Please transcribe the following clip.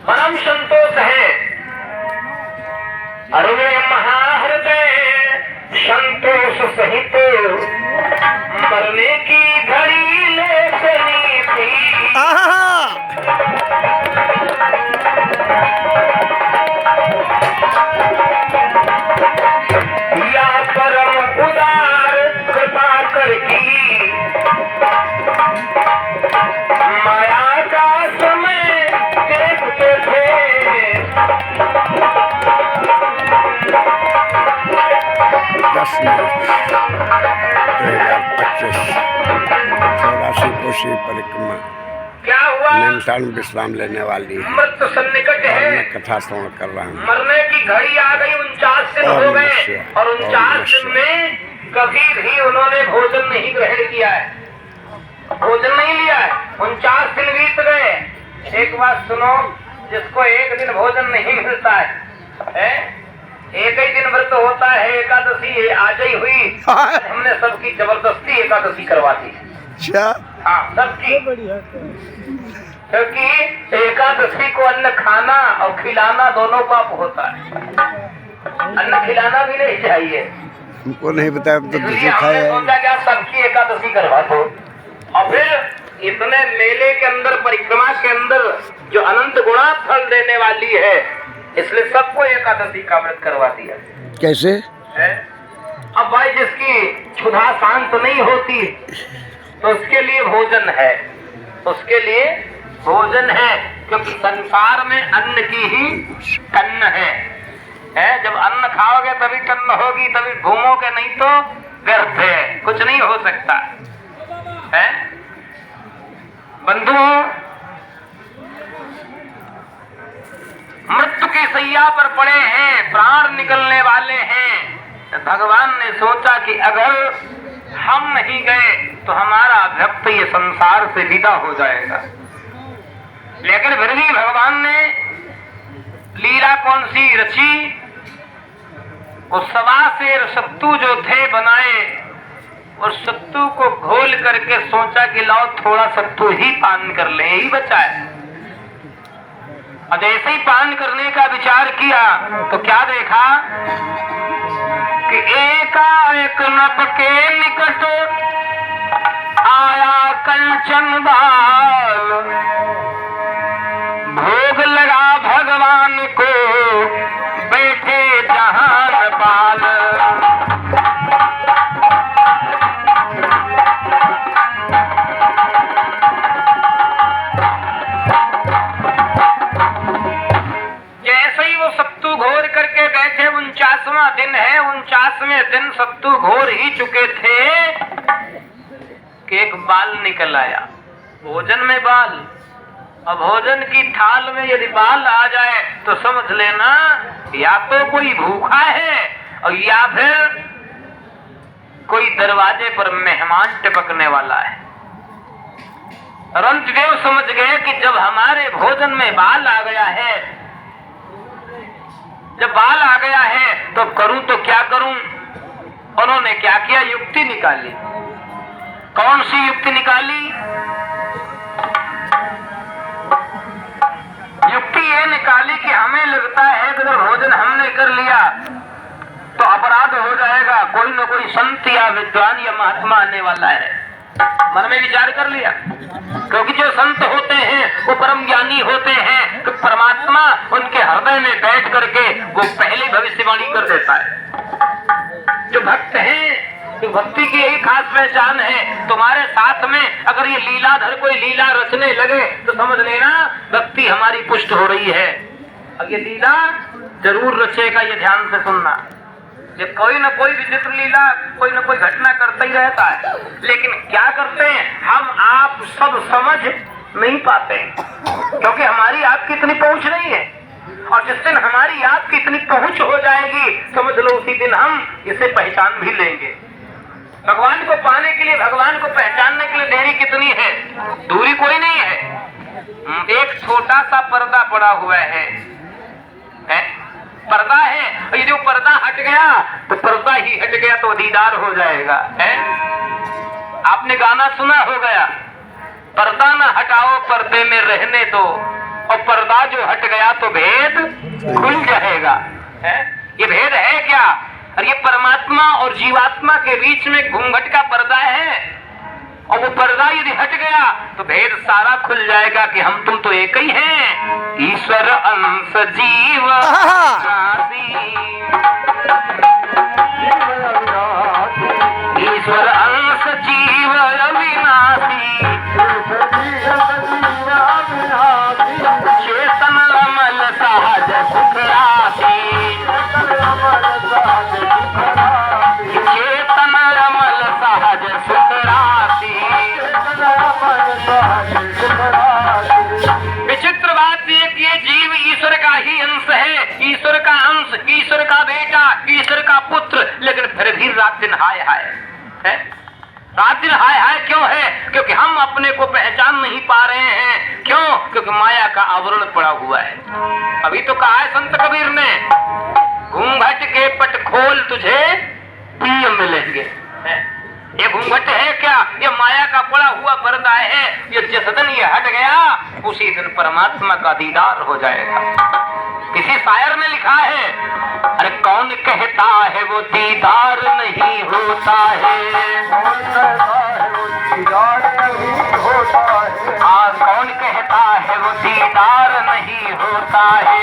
परम संतोष है। अरुणे महाहृदय संतोष सहित मरने की घड़ी ले चली थी। या परम उदार कृपा कर की माया का समय देखते थे। 10 मार्च 2025 84 कोशी परिक्रमा क्या हुआ? नैनीताल में विश्राम लेने वाली है। मृत्यु सन्निकट और है। मैं कथा श्रवण कर रहा हूँ। मरने की घड़ी आ गई। 49 दिन हो गए और 49 दिन में कभी भी उन्होंने भोजन नहीं ग्रहण किया है, भोजन नहीं लिया है। 49 दिन बीत गए। एक बात सुनो, जिसको एक दिन भोजन नहीं मिलता है, एक ही दिन व्रत होता है, एकादशी आज ही हुई। हमने सबकी जबरदस्ती एकादशी करवा दी। अच्छा, हाँ, सबकी। क्योंकि एकादशी को अन्न खाना और खिलाना दोनों पाप होता है। अन्न खिलाना भी नहीं चाहिए। हमको नहीं बताया तो इसलिए दूसरी हमने खाए। सोचा क्या सबकी एकादशी करवा दो। और फिर इतने मेले के अंदर, परिक्रमा के अंदर जो अनंत गुणा फल देने वाली है, इसलिए सबको एकादशी का व्रत करवा दिया। कैसे है? अब भाई जिसकी क्षुधा शांत नहीं होती तो उसके लिए भोजन है, उसके लिए भोजन है। क्योंकि संसार में अन्न की ही कन्न है। जब अन्न खाओगे तभी कन्न होगी, तभी घूमोगे, नहीं तो व्यर्थ है, कुछ नहीं हो सकता है। बंधुओं, मृत्यु की सैया पर पड़े हैं, प्राण निकलने वाले हैं। तो भगवान ने सोचा कि अगर हम नहीं गए तो हमारा भक्त ये संसार से विदा हो जाएगा। लेकिन फिर भी भगवान ने लीला कौन सी रची? उस 1.25 सेर सत्तू जो थे बनाए, और सत्तू को घोल करके सोचा कि लाओ थोड़ा सत्तू ही पान कर ले, यही बचा है। और जैसे ही पान करने का विचार किया तो क्या देखा कि एकाएक नभ के निकट आया कंचन बाल। भोग लगा भगवान को बैठे जहान पाल। जैसे ही वो सत्तू घोर करके बैठे, 49वां दिन है, 49वें दिन सत्तू घोर ही चुके थे कि एक बाल निकल आया। भोजन में बाल, और भोजन की थाल में यदि बाल आ जाए तो समझ लेना या तो कोई भूखा है और या फिर कोई दरवाजे पर मेहमान टपकने वाला है। रंतदेव समझ गए कि जब हमारे भोजन में बाल आ गया है, जब बाल आ गया है तो करूं तो क्या करूं। उन्होंने क्या किया? युक्ति निकाली। कौन सी युक्ति निकाली? युक्ति ये निकाली कि हमें लगता है कि अगर भोजन हमने कर लिया तो अपराध हो जाएगा, कोई न कोई संत या विद्वान या महात्मा आने वाला है। मन में विचार कर लिया, क्योंकि जो संत होते हैं वो परम ज्ञानी होते हैं, तो परमात्मा उनके हृदय में बैठ करके वो पहले भविष्यवाणी कर देता है। जो भक्त हैं, तो भक्ति की यही खास पहचान है। तुम्हारे साथ में अगर ये लीलाधर कोई लीला रचने लगे तो समझ लेना भक्ति हमारी पुष्ट हो रही है। अब ये लीला जरूर रचेगा, ये ध्यान से सुनना। ये कोई न कोई विचित्र लीला, कोई न कोई घटना करता ही रहता है, लेकिन क्या करते हैं हम आप सब समझ नहीं पाते, क्योंकि हमारी आपकी इतनी पहुंच नहीं है। और जिस दिन हमारी आपकी इतनी पहुंच हो जाएगी, समझ लो उसी दिन हम इसे पहचान भी लेंगे। भगवान को पाने के लिए, भगवान को पहचानने के लिए देरी कितनी है? दूरी कोई नहीं है। एक छोटा सा पर्दा पड़ा हुआ है? पर्दा है, और ये जो पर्दा हट गया तो पर्दा ही हट गया तो दीदार हो जाएगा। आपने गाना सुना हो गया, पर्दा ना हटाओ पर्दे में रहने दो, और पर्दा जो हट गया तो भेद खुल जाएगा। है ये भेद है क्या? और ये परमात्मा और जीवात्मा के बीच में घूंघट का पर्दा है, और वो पर्दा यदि हट गया तो भेद सारा खुल जाएगा कि हम तुम तो एक ही हैं, ईश्वर अंश जीव अविनाशी। ईश्वर अंश जीव अविनाशी, चेतन अमल सहज सुख राशि, चेतन अमल सहज सुख राशि। विचित्र बात यह कि ये जीव ईश्वर का ही अंश है, ईश्वर का अंश, ईश्वर का बेटा, ईश्वर का पुत्र, लेकिन फिर भी रात दिन हाय हाय है। रात दिन हाय हाय क्यों है? क्योंकि हम अपने को पहचान नहीं पा रहे हैं। क्यों? क्योंकि माया का आवरण पड़ा हुआ है। अभी तो कहा है संत कबीर ने, घूंघट के पट खोल तुझे प्रिय मिलेंगे। ये घूंघट है क्या? ये माया का पड़ा हुआ पर्दा है। ये जिस दिन ये हट गया उसी दिन परमात्मा का दीदार हो जाएगा। किसी शायर ने लिखा है, अरे कौन कहता है वो दीदार नहीं होता है, हाँ कौन कहता है वो दीदार नहीं होता है,